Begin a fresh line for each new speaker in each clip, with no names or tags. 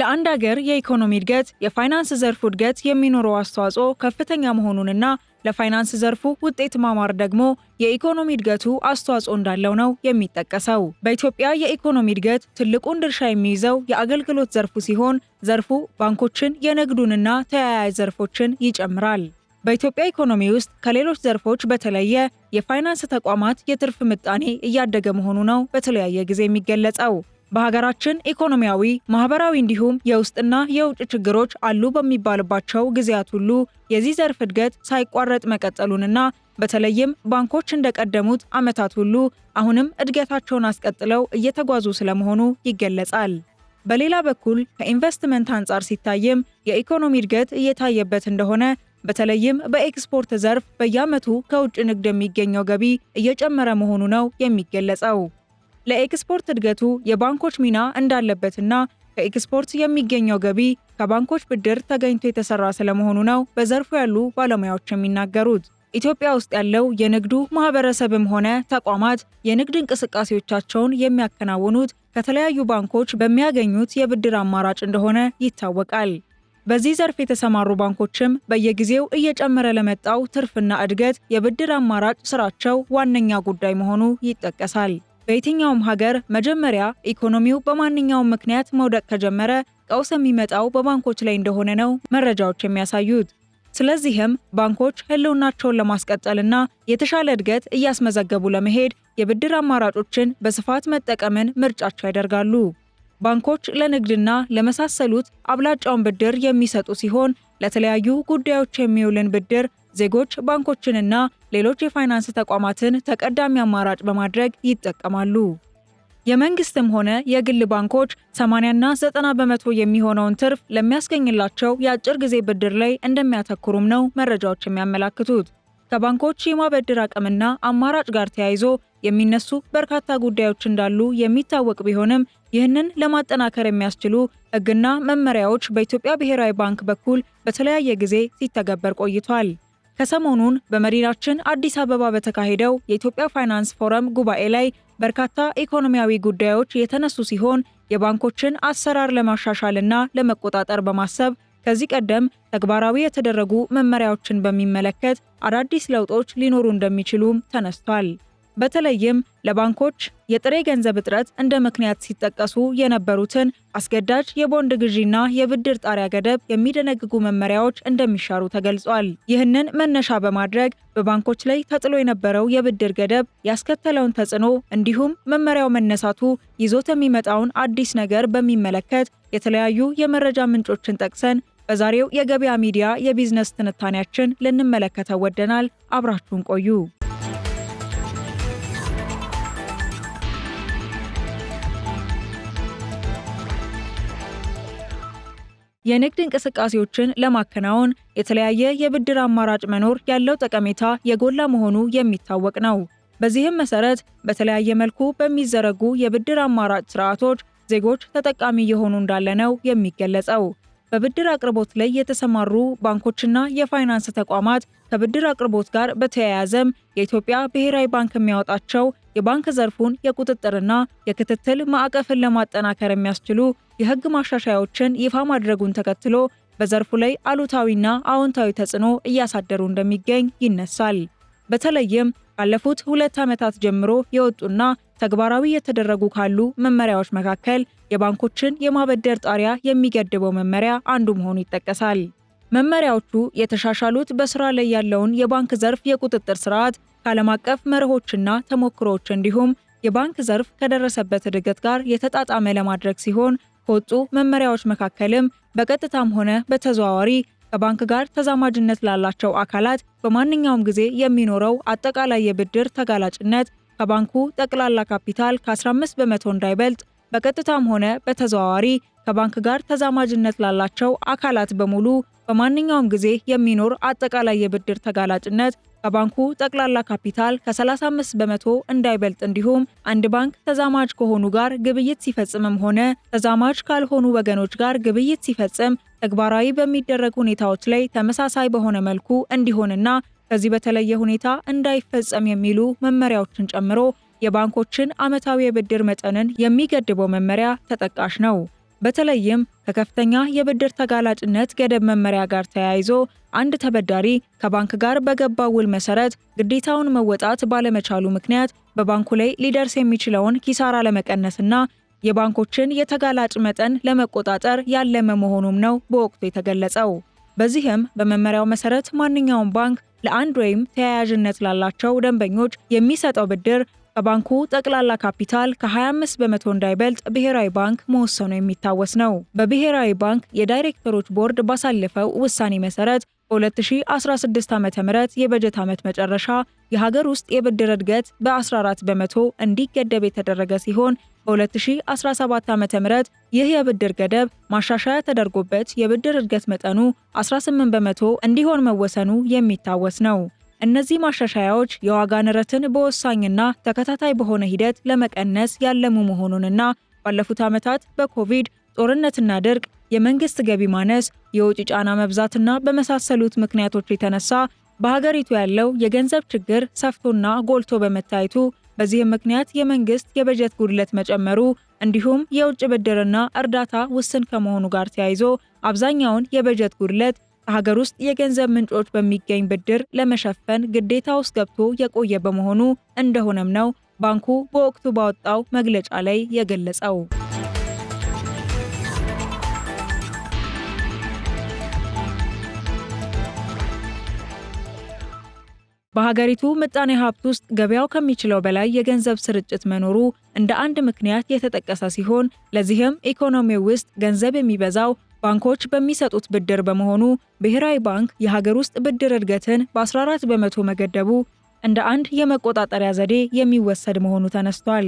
ለአንድ ሀገር የኢኮኖሚ እድገት የፋይናንስ ዘርፉ እድገት የሚኖረው አስተዋጽኦ ከፍተኛ መሆኑንና ለፋይናንስ ዘርፉ ውጤት ማማር ደግሞ የኢኮኖሚ እድገቱ አስተዋጽኦ እንዳለው ነው የሚጠቀሰው። በኢትዮጵያ የኢኮኖሚ እድገት ትልቁን ድርሻ የሚይዘው የአገልግሎት ዘርፉ ሲሆን ዘርፉ ባንኮችን፣ የንግዱንና ተያያዥ ዘርፎችን ይጨምራል። በኢትዮጵያ ኢኮኖሚ ውስጥ ከሌሎች ዘርፎች በተለየ የፋይናንስ ተቋማት የትርፍ ምጣኔ እያደገ መሆኑ ነው በተለያየ ጊዜ የሚገለጸው። በሀገራችን ኢኮኖሚያዊ፣ ማህበራዊ እንዲሁም የውስጥና የውጭ ችግሮች አሉ በሚባልባቸው ጊዜያት ሁሉ የዚህ ዘርፍ እድገት ሳይቋረጥ መቀጠሉንና በተለይም ባንኮች እንደቀደሙት ዓመታት ሁሉ አሁንም እድገታቸውን አስቀጥለው እየተጓዙ ስለመሆኑ ይገለጻል። በሌላ በኩል ከኢንቨስትመንት አንጻር ሲታይም የኢኮኖሚ እድገት እየታየበት እንደሆነ በተለይም በኤክስፖርት ዘርፍ በየዓመቱ ከውጭ ንግድ የሚገኘው ገቢ እየጨመረ መሆኑ ነው የሚገለጸው። ለኤክስፖርት እድገቱ የባንኮች ሚና እንዳለበትና ከኤክስፖርት የሚገኘው ገቢ ከባንኮች ብድር ተገኝቶ የተሰራ ስለመሆኑ ነው በዘርፉ ያሉ ባለሙያዎች የሚናገሩት። ኢትዮጵያ ውስጥ ያለው የንግዱ ማህበረሰብም ሆነ ተቋማት የንግድ እንቅስቃሴዎቻቸውን የሚያከናውኑት ከተለያዩ ባንኮች በሚያገኙት የብድር አማራጭ እንደሆነ ይታወቃል። በዚህ ዘርፍ የተሰማሩ ባንኮችም በየጊዜው እየጨመረ ለመጣው ትርፍና እድገት የብድር አማራጭ ስራቸው ዋነኛ ጉዳይ መሆኑ ይጠቀሳል። በየትኛውም ሀገር መጀመሪያ ኢኮኖሚው በማንኛውም ምክንያት መውደቅ ከጀመረ ቀውስ የሚመጣው በባንኮች ላይ እንደሆነ ነው መረጃዎች የሚያሳዩት። ስለዚህም ባንኮች ህልውናቸውን ለማስቀጠልና የተሻለ እድገት እያስመዘገቡ ለመሄድ የብድር አማራጮችን በስፋት መጠቀምን ምርጫቸው ያደርጋሉ። ባንኮች ለንግድና ለመሳሰሉት አብላጫውን ብድር የሚሰጡ ሲሆን ለተለያዩ ጉዳዮች የሚውልን ብድር ዜጎች ባንኮችንና ሌሎች የፋይናንስ ተቋማትን ተቀዳሚ አማራጭ በማድረግ ይጠቀማሉ። የመንግስትም ሆነ የግል ባንኮች 80ና 90 በመቶ የሚሆነውን ትርፍ ለሚያስገኝላቸው የአጭር ጊዜ ብድር ላይ እንደሚያተኩሩም ነው መረጃዎች የሚያመላክቱት። ከባንኮች የማበደር አቅምና አማራጭ ጋር ተያይዞ የሚነሱ በርካታ ጉዳዮች እንዳሉ የሚታወቅ ቢሆንም ይህንን ለማጠናከር የሚያስችሉ ሕግና መመሪያዎች በኢትዮጵያ ብሔራዊ ባንክ በኩል በተለያየ ጊዜ ሲተገበር ቆይቷል። ከሰሞኑን በመዲናችን አዲስ አበባ በተካሄደው የኢትዮጵያ ፋይናንስ ፎረም ጉባኤ ላይ በርካታ ኢኮኖሚያዊ ጉዳዮች የተነሱ ሲሆን የባንኮችን አሰራር ለማሻሻልና ለመቆጣጠር በማሰብ ከዚህ ቀደም ተግባራዊ የተደረጉ መመሪያዎችን በሚመለከት አዳዲስ ለውጦች ሊኖሩ እንደሚችሉም ተነስቷል። በተለይም ለባንኮች የጥሬ ገንዘብ እጥረት እንደ ምክንያት ሲጠቀሱ የነበሩትን አስገዳጅ የቦንድ ግዢና የብድር ጣሪያ ገደብ የሚደነግጉ መመሪያዎች እንደሚሻሩ ተገልጿል። ይህንን መነሻ በማድረግ በባንኮች ላይ ተጥሎ የነበረው የብድር ገደብ ያስከተለውን ተጽዕኖ እንዲሁም መመሪያው መነሳቱ ይዞት የሚመጣውን አዲስ ነገር በሚመለከት የተለያዩ የመረጃ ምንጮችን ጠቅሰን በዛሬው የገበያ ሚዲያ የቢዝነስ ትንታኔያችን ልንመለከተው ወደናል። አብራችሁን ቆዩ። የንግድ እንቅስቃሴዎችን ለማከናወን የተለያየ የብድር አማራጭ መኖር ያለው ጠቀሜታ የጎላ መሆኑ የሚታወቅ ነው። በዚህም መሰረት በተለያየ መልኩ በሚዘረጉ የብድር አማራጭ ስርዓቶች ዜጎች ተጠቃሚ የሆኑ እንዳለ ነው የሚገለጸው። በብድር አቅርቦት ላይ የተሰማሩ ባንኮችና የፋይናንስ ተቋማት ከብድር አቅርቦት ጋር በተያያዘም የኢትዮጵያ ብሔራዊ ባንክ የሚያወጣቸው የባንክ ዘርፉን የቁጥጥርና የክትትል ማዕቀፍን ለማጠናከር የሚያስችሉ የሕግ ማሻሻያዎችን ይፋ ማድረጉን ተከትሎ በዘርፉ ላይ አሉታዊና አዎንታዊ ተጽዕኖ እያሳደሩ እንደሚገኝ ይነሳል። በተለይም ካለፉት 2 ዓመታት ጀምሮ የወጡና ተግባራዊ የተደረጉ ካሉ መመሪያዎች መካከል የባንኮችን የማበደር ጣሪያ የሚገድበው መመሪያ አንዱ መሆኑ ይጠቀሳል። መመሪያዎቹ የተሻሻሉት በስራ ላይ ያለውን የባንክ ዘርፍ የቁጥጥር ስርዓት ከዓለም አቀፍ መርሆችና ተሞክሮዎች እንዲሁም የባንክ ዘርፍ ከደረሰበት እድገት ጋር የተጣጣመ ለማድረግ ሲሆን ከወጡ መመሪያዎች መካከልም በቀጥታም ሆነ በተዘዋዋሪ ከባንክ ጋር ተዛማጅነት ላላቸው አካላት በማንኛውም ጊዜ የሚኖረው አጠቃላይ የብድር ተጋላጭነት ከባንኩ ጠቅላላ ካፒታል ከ15 በመቶ እንዳይበልጥ፣ በቀጥታም ሆነ በተዘዋዋሪ ከባንክ ጋር ተዛማጅነት ላላቸው አካላት በሙሉ በማንኛውም ጊዜ የሚኖር አጠቃላይ የብድር ተጋላጭነት ከባንኩ ጠቅላላ ካፒታል ከ35 በመቶ እንዳይበልጥ እንዲሁም አንድ ባንክ ተዛማጅ ከሆኑ ጋር ግብይት ሲፈጽምም ሆነ ተዛማጅ ካልሆኑ ወገኖች ጋር ግብይት ሲፈጽም ተግባራዊ በሚደረጉ ሁኔታዎች ላይ ተመሳሳይ በሆነ መልኩ እንዲሆንና ከዚህ በተለየ ሁኔታ እንዳይፈጸም የሚሉ መመሪያዎችን ጨምሮ የባንኮችን ዓመታዊ የብድር መጠንን የሚገድበው መመሪያ ተጠቃሽ ነው። በተለይም ከከፍተኛ የብድር ተጋላጭነት ገደብ መመሪያ ጋር ተያይዞ አንድ ተበዳሪ ከባንክ ጋር በገባው ውል መሰረት ግዴታውን መወጣት ባለመቻሉ ምክንያት በባንኩ ላይ ሊደርስ የሚችለውን ኪሳራ ለመቀነስና የባንኮችን የተጋላጭ መጠን ለመቆጣጠር ያለመ መሆኑም ነው በወቅቱ የተገለጸው። በዚህም በመመሪያው መሰረት ማንኛውም ባንክ ለአንድ ወይም ተያያዥነት ላላቸው ደንበኞች የሚሰጠው ብድር ከባንኩ ጠቅላላ ካፒታል ከ25 በመቶ እንዳይበልጥ ብሔራዊ ባንክ መወሰኑ የሚታወስ ነው። በብሔራዊ ባንክ የዳይሬክተሮች ቦርድ ባሳለፈው ውሳኔ መሰረት በ2016 ዓ.ም የበጀት ዓመት መጨረሻ የሀገር ውስጥ የብድር እድገት በ14 በመቶ እንዲገደብ የተደረገ ሲሆን በ2017 ዓ.ም ይህ የብድር ገደብ ማሻሻያ ተደርጎበት የብድር እድገት መጠኑ 18 በመቶ እንዲሆን መወሰኑ የሚታወስ ነው። እነዚህ ማሻሻያዎች የዋጋ ንረትን በወሳኝና ተከታታይ በሆነ ሂደት ለመቀነስ ያለሙ መሆኑንና ባለፉት ዓመታት በኮቪድ ጦርነትና ድርቅ፣ የመንግስት ገቢ ማነስ፣ የውጭ ጫና መብዛትና በመሳሰሉት ምክንያቶች የተነሳ በሀገሪቱ ያለው የገንዘብ ችግር ሰፍቶና ጎልቶ በመታየቱ በዚህም ምክንያት የመንግስት የበጀት ጉድለት መጨመሩ እንዲሁም የውጭ ብድርና እርዳታ ውስን ከመሆኑ ጋር ተያይዞ አብዛኛውን የበጀት ጉድለት ከሀገር ውስጥ የገንዘብ ምንጮች በሚገኝ ብድር ለመሸፈን ግዴታ ውስጥ ገብቶ የቆየ በመሆኑ እንደሆነም ነው ባንኩ በወቅቱ ባወጣው መግለጫ ላይ የገለጸው። በሀገሪቱ ምጣኔ ሀብት ውስጥ ገበያው ከሚችለው በላይ የገንዘብ ስርጭት መኖሩ እንደ አንድ ምክንያት የተጠቀሰ ሲሆን ለዚህም ኢኮኖሚው ውስጥ ገንዘብ የሚበዛው ባንኮች በሚሰጡት ብድር በመሆኑ ብሔራዊ ባንክ የሀገር ውስጥ ብድር እድገትን በ14 በመቶ መገደቡ እንደ አንድ የመቆጣጠሪያ ዘዴ የሚወሰድ መሆኑ ተነስቷል።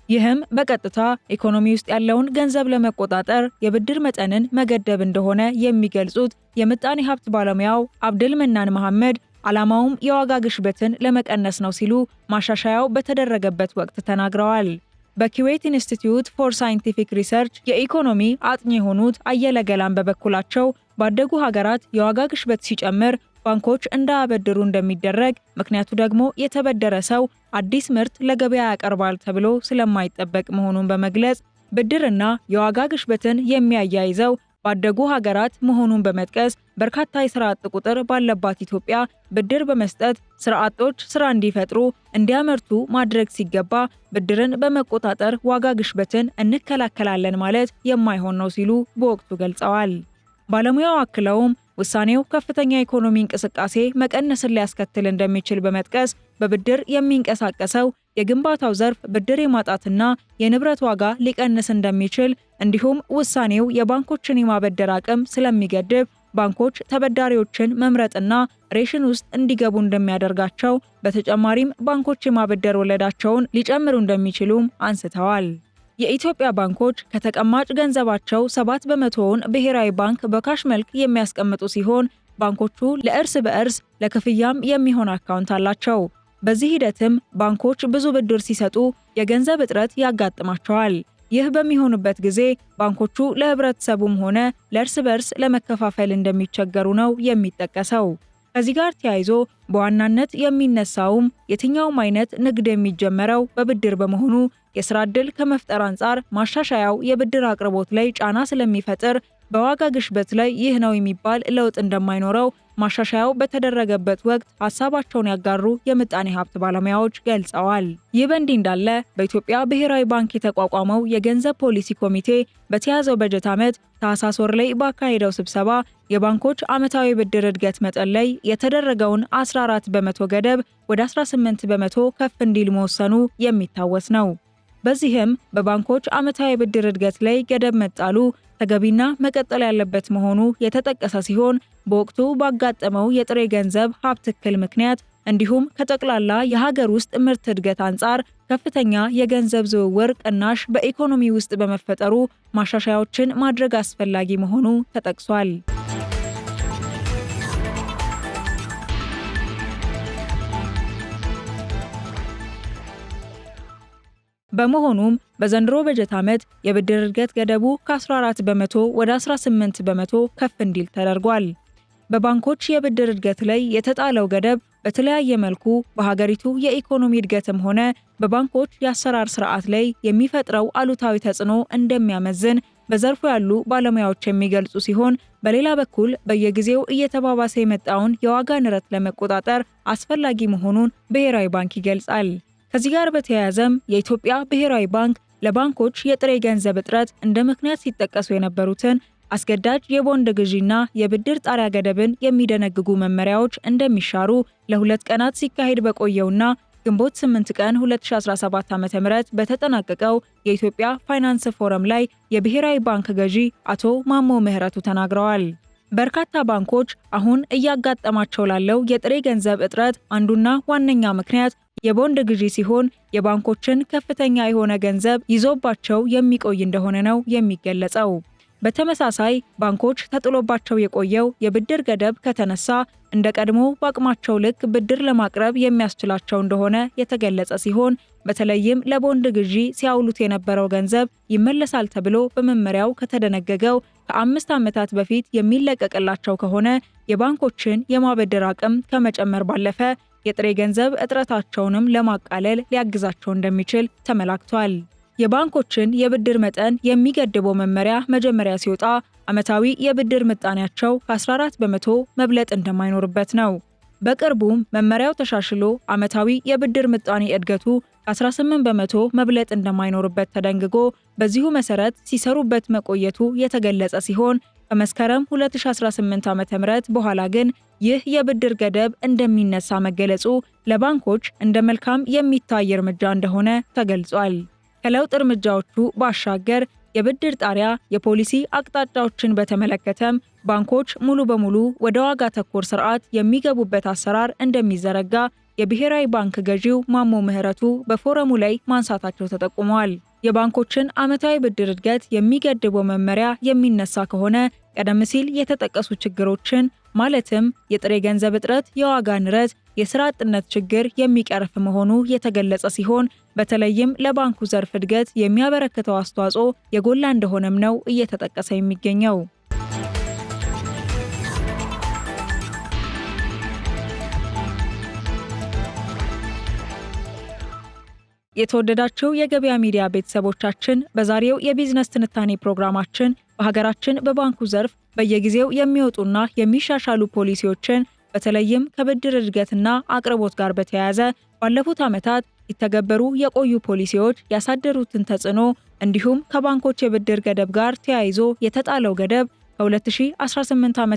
ይህም በቀጥታ ኢኮኖሚ ውስጥ ያለውን ገንዘብ ለመቆጣጠር የብድር መጠንን መገደብ እንደሆነ የሚገልጹት የምጣኔ ሀብት ባለሙያው አብድል መናን መሐመድ ዓላማውም የዋጋ ግሽበትን ለመቀነስ ነው ሲሉ ማሻሻያው በተደረገበት ወቅት ተናግረዋል። በኩዌት ኢንስቲትዩት ፎር ሳይንቲፊክ ሪሰርች የኢኮኖሚ አጥኚ የሆኑት አየለ ገላን በበኩላቸው ባደጉ ሀገራት የዋጋ ግሽበት ሲጨምር ባንኮች እንዳያበድሩ እንደሚደረግ፣ ምክንያቱ ደግሞ የተበደረ ሰው አዲስ ምርት ለገበያ ያቀርባል ተብሎ ስለማይጠበቅ መሆኑን በመግለጽ ብድርና የዋጋ ግሽበትን የሚያያይዘው ባደጉ ሀገራት መሆኑን በመጥቀስ በርካታ የስራ አጥ ቁጥር ባለባት ኢትዮጵያ ብድር በመስጠት ስራ አጦች ስራ እንዲፈጥሩ እንዲያመርቱ ማድረግ ሲገባ ብድርን በመቆጣጠር ዋጋ ግሽበትን እንከላከላለን ማለት የማይሆን ነው ሲሉ በወቅቱ ገልጸዋል። ባለሙያው አክለውም ውሳኔው ከፍተኛ የኢኮኖሚ እንቅስቃሴ መቀነስን ሊያስከትል እንደሚችል በመጥቀስ በብድር የሚንቀሳቀሰው የግንባታው ዘርፍ ብድር የማጣትና የንብረት ዋጋ ሊቀንስ እንደሚችል እንዲሁም ውሳኔው የባንኮችን የማበደር አቅም ስለሚገድብ ባንኮች ተበዳሪዎችን መምረጥና ሬሽን ውስጥ እንዲገቡ እንደሚያደርጋቸው፣ በተጨማሪም ባንኮች የማበደር ወለዳቸውን ሊጨምሩ እንደሚችሉም አንስተዋል። የኢትዮጵያ ባንኮች ከተቀማጭ ገንዘባቸው 7 በመቶውን ብሔራዊ ባንክ በካሽ መልክ የሚያስቀምጡ ሲሆን ባንኮቹ ለእርስ በእርስ ለክፍያም የሚሆን አካውንት አላቸው። በዚህ ሂደትም ባንኮች ብዙ ብድር ሲሰጡ የገንዘብ እጥረት ያጋጥማቸዋል። ይህ በሚሆንበት ጊዜ ባንኮቹ ለህብረተሰቡም ሆነ ለእርስ በርስ ለመከፋፈል እንደሚቸገሩ ነው የሚጠቀሰው። ከዚህ ጋር ተያይዞ በዋናነት የሚነሳውም የትኛውም አይነት ንግድ የሚጀመረው በብድር በመሆኑ የስራ ዕድል ከመፍጠር አንጻር ማሻሻያው የብድር አቅርቦት ላይ ጫና ስለሚፈጥር በዋጋ ግሽበት ላይ ይህ ነው የሚባል ለውጥ እንደማይኖረው ማሻሻያው በተደረገበት ወቅት ሀሳባቸውን ያጋሩ የምጣኔ ሀብት ባለሙያዎች ገልጸዋል። ይህ በእንዲህ እንዳለ በኢትዮጵያ ብሔራዊ ባንክ የተቋቋመው የገንዘብ ፖሊሲ ኮሚቴ በተያዘው በጀት ዓመት ታህሳስ ወር ላይ ባካሄደው ስብሰባ የባንኮች ዓመታዊ ብድር እድገት መጠን ላይ የተደረገውን 14 በመቶ ገደብ ወደ 18 በመቶ ከፍ እንዲል መወሰኑ የሚታወስ ነው። በዚህም በባንኮች ዓመታዊ ብድር እድገት ላይ ገደብ መጣሉ ተገቢና መቀጠል ያለበት መሆኑ የተጠቀሰ ሲሆን በወቅቱ ባጋጠመው የጥሬ ገንዘብ ሀብት እክል ምክንያት እንዲሁም ከጠቅላላ የሀገር ውስጥ ምርት እድገት አንጻር ከፍተኛ የገንዘብ ዝውውር ቅናሽ በኢኮኖሚ ውስጥ በመፈጠሩ ማሻሻያዎችን ማድረግ አስፈላጊ መሆኑ ተጠቅሷል። በመሆኑም በዘንድሮ በጀት ዓመት የብድር እድገት ገደቡ ከ14 በመቶ ወደ 18 በመቶ ከፍ እንዲል ተደርጓል። በባንኮች የብድር እድገት ላይ የተጣለው ገደብ በተለያየ መልኩ በሀገሪቱ የኢኮኖሚ እድገትም ሆነ በባንኮች የአሰራር ስርዓት ላይ የሚፈጥረው አሉታዊ ተጽዕኖ እንደሚያመዝን በዘርፉ ያሉ ባለሙያዎች የሚገልጹ ሲሆን በሌላ በኩል በየጊዜው እየተባባሰ የመጣውን የዋጋ ንረት ለመቆጣጠር አስፈላጊ መሆኑን ብሔራዊ ባንክ ይገልጻል። ከዚህ ጋር በተያያዘም የኢትዮጵያ ብሔራዊ ባንክ ለባንኮች የጥሬ ገንዘብ እጥረት እንደ ምክንያት ሲጠቀሱ የነበሩትን አስገዳጅ የቦንድ ግዢና የብድር ጣሪያ ገደብን የሚደነግጉ መመሪያዎች እንደሚሻሩ ለ2 ቀናት ሲካሄድ በቆየውና ግንቦት 8 ቀን 2017 ዓ.ም በተጠናቀቀው የኢትዮጵያ ፋይናንስ ፎረም ላይ የብሔራዊ ባንክ ገዢ አቶ ማሞ ምህረቱ ተናግረዋል። በርካታ ባንኮች አሁን እያጋጠማቸው ላለው የጥሬ ገንዘብ እጥረት አንዱና ዋነኛ ምክንያት የቦንድ ግዢ ሲሆን የባንኮችን ከፍተኛ የሆነ ገንዘብ ይዞባቸው የሚቆይ እንደሆነ ነው የሚገለጸው። በተመሳሳይ ባንኮች ተጥሎባቸው የቆየው የብድር ገደብ ከተነሳ እንደ ቀድሞ በአቅማቸው ልክ ብድር ለማቅረብ የሚያስችላቸው እንደሆነ የተገለጸ ሲሆን በተለይም ለቦንድ ግዢ ሲያውሉት የነበረው ገንዘብ ይመለሳል ተብሎ በመመሪያው ከተደነገገው ከ5 ዓመታት በፊት የሚለቀቅላቸው ከሆነ የባንኮችን የማበደር አቅም ከመጨመር ባለፈ የጥሬ ገንዘብ እጥረታቸውንም ለማቃለል ሊያግዛቸው እንደሚችል ተመላክቷል። የባንኮችን የብድር መጠን የሚገድበው መመሪያ መጀመሪያ ሲወጣ ዓመታዊ የብድር ምጣኔያቸው ከ14 በመቶ መብለጥ እንደማይኖርበት ነው። በቅርቡም መመሪያው ተሻሽሎ ዓመታዊ የብድር ምጣኔ እድገቱ ከ18 በመቶ መብለጥ እንደማይኖርበት ተደንግጎ በዚሁ መሰረት ሲሰሩበት መቆየቱ የተገለጸ ሲሆን ከመስከረም 2018 ዓ.ም በኋላ ግን ይህ የብድር ገደብ እንደሚነሳ መገለጹ ለባንኮች እንደ መልካም የሚታይ እርምጃ እንደሆነ ተገልጿል። ከለውጥ እርምጃዎቹ ባሻገር የብድር ጣሪያ የፖሊሲ አቅጣጫዎችን በተመለከተም ባንኮች ሙሉ በሙሉ ወደ ዋጋ ተኮር ስርዓት የሚገቡበት አሰራር እንደሚዘረጋ የብሔራዊ ባንክ ገዢው ማሞ ምህረቱ በፎረሙ ላይ ማንሳታቸው ተጠቁመዋል። የባንኮችን ዓመታዊ ብድር እድገት የሚገድበው መመሪያ የሚነሳ ከሆነ ቀደም ሲል የተጠቀሱ ችግሮችን ማለትም የጥሬ ገንዘብ እጥረት፣ የዋጋ ንረት፣ የስራ አጥነት ችግር የሚቀርፍ መሆኑ የተገለጸ ሲሆን በተለይም ለባንኩ ዘርፍ እድገት የሚያበረክተው አስተዋጽኦ የጎላ እንደሆነም ነው እየተጠቀሰ የሚገኘው። የተወደዳቸው የገበያ ሚዲያ ቤተሰቦቻችን በዛሬው የቢዝነስ ትንታኔ ፕሮግራማችን በሀገራችን በባንኩ ዘርፍ በየጊዜው የሚወጡና የሚሻሻሉ ፖሊሲዎችን በተለይም ከብድር እድገትና አቅርቦት ጋር በተያያዘ ባለፉት ዓመታት ሲተገበሩ የቆዩ ፖሊሲዎች ያሳደሩትን ተጽዕኖ እንዲሁም ከባንኮች የብድር ገደብ ጋር ተያይዞ የተጣለው ገደብ ከ2018 ዓ.ም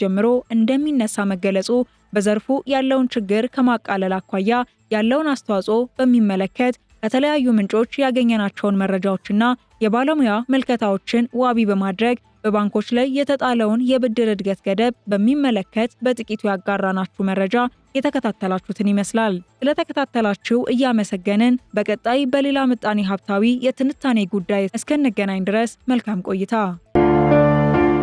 ጀምሮ እንደሚነሳ መገለጹ በዘርፉ ያለውን ችግር ከማቃለል አኳያ ያለውን አስተዋጽኦ በሚመለከት ከተለያዩ ምንጮች ያገኘናቸውን መረጃዎችና የባለሙያ ምልከታዎችን ዋቢ በማድረግ በባንኮች ላይ የተጣለውን የብድር እድገት ገደብ በሚመለከት በጥቂቱ ያጋራናችሁ መረጃ የተከታተላችሁትን ይመስላል። ስለተከታተላችሁ እያመሰገንን በቀጣይ በሌላ ምጣኔ ሀብታዊ የትንታኔ ጉዳይ እስከንገናኝ ድረስ መልካም ቆይታ።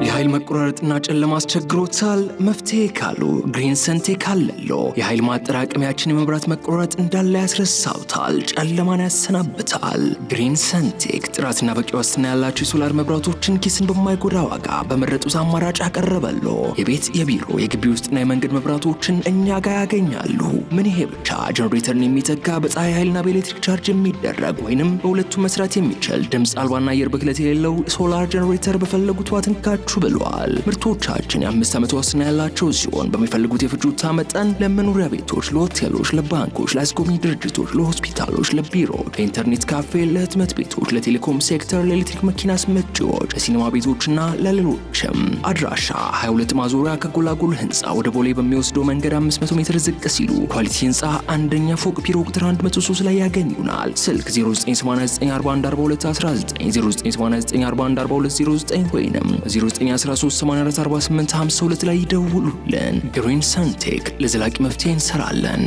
የኃይል መቆራረጥና ጨለማ አስቸግሮታል? መፍትሄ ካሉ ግሪን ሰንቴክ አለሎ። የኃይል ማጠራቀሚያችን የመብራት መቆራረጥ እንዳለ ያስረሳውታል፣ ጨለማን ያሰናብታል። ግሪን ሰንቴክ ጥራትና በቂ ዋስትና ያላቸው የሶላር መብራቶችን ኪስን በማይጎዳ ዋጋ በመረጡት አማራጭ አቀረበሎ። የቤት የቢሮ የግቢ ውስጥና የመንገድ መብራቶችን እኛ ጋር ያገኛሉ። ምን ይሄ ብቻ! ጀነሬተርን የሚተካ በፀሐይ ኃይልና በኤሌክትሪክ ቻርጅ የሚደረግ ወይንም በሁለቱ መስራት የሚችል ድምፅ አልባና አየር ብክለት የሌለው ሶላር ጀነሬተር በፈለጉት ዋትንካችሁ ብለዋል። ምርቶቻችን የ5 ዓመት ዋስትና ያላቸው ሲሆን በሚፈልጉት የፍጆታ መጠን ለመኖሪያ ቤቶች፣ ለሆቴሎች፣ ለባንኮች፣ ለአስጎብኚ ድርጅቶች፣ ለሆስፒታሎች፣ ለቢሮ፣ ለኢንተርኔት ካፌ፣ ለህትመት ቤቶች፣ ለቴሌኮም ሴክተር፣ ለኤሌክትሪክ መኪና አስመጪዎች፣ ለሲኒማ ቤቶችና ለሌሎችም። አድራሻ 22 ማዞሪያ ከጎላጎል ህንፃ ወደ ቦሌ በሚወስደው መንገድ 500 ሜትር ዝቅ ሲሉ ኳሊቲ ህንፃ አንደኛ ፎቅ ቢሮ ቁጥር 103 ላይ ያገኙናል። ስልክ 0989414219 0989414209 ወይንም 913844852 ላይ ይደውሉልን። ግሪን ሰንቴክ ለዘላቂ መፍትሄ እንሰራለን።